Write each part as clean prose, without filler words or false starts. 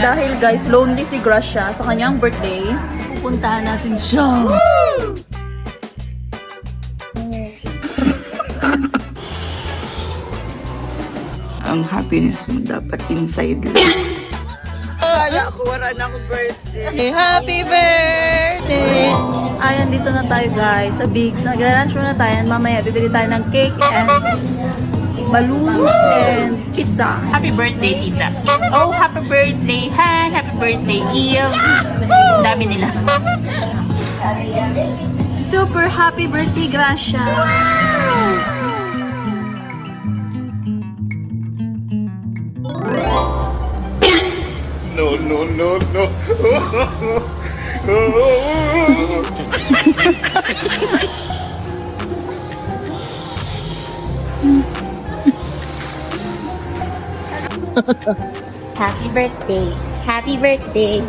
Dahil guys, lonely si Gracia sa kanyang birthday. Pupuntahan natin siya. Ang happiness mo dapat inside lang. Wala ko, wala na ako birthday. Happy birthday! Ayan, dito na tayo guys sa Bigs. Nag-lunch na tayo. Mamaya bibili tayo ng cake and balloons and pizza. Happy birthday, tita. Oh, happy birthday, Han. Happy birthday, Eve. Dami nila. Super happy birthday, Gracia! No, no, no, no. Happy birthday. Happy birthday.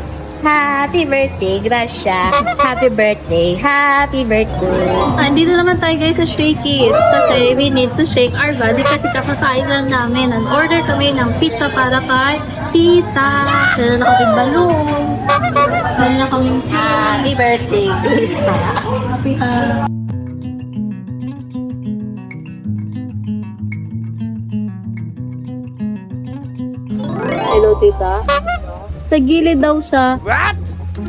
Happy birthday, Gracia. Happy birthday. Happy birthday. Andito naman tayo guys sa Shakey's kasi we need to shake our body kasi kakakain lang namin. Nag-order kami ng pizza para kay tita. Dala na kaming balloon. Dala na kaming cake. Happy birthday, Tita. Happy Hello, tita. Sa gilid daw siya. What?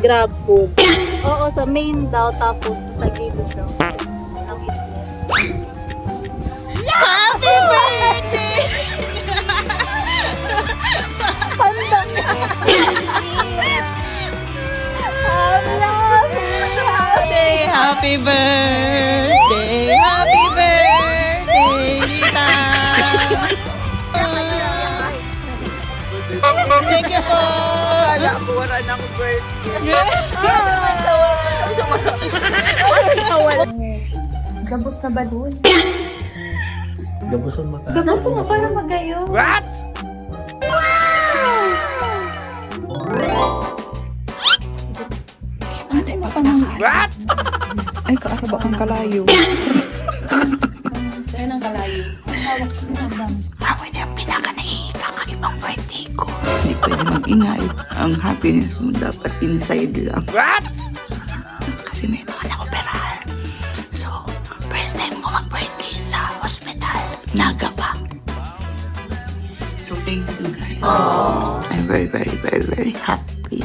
Grab food. Oo, sa main daw. Tapos sa gilid daw. Ang business. Happy birthday! Panda ka! Happy birthday! Happy birthday, tita! Thank you po! Wala ko, wala na ako birthday. Gabos na balon. Gabusan mo tayo. Gabos na para magayo. What? Ano ba ka nang... What? Ay, kaaraba kang kalayo. Sa'yo ng kalayo. Ako na ang pinaka-nakikakaibang birthday ko. Hindi pwede mag-ingay. Ang happiness mo dapat inside lang. What? Kasi may mga nakoperahan. So, first time mo mag-birthday sa hospital. Naga pa. So, thank you guys. I'm very, very, very, very happy.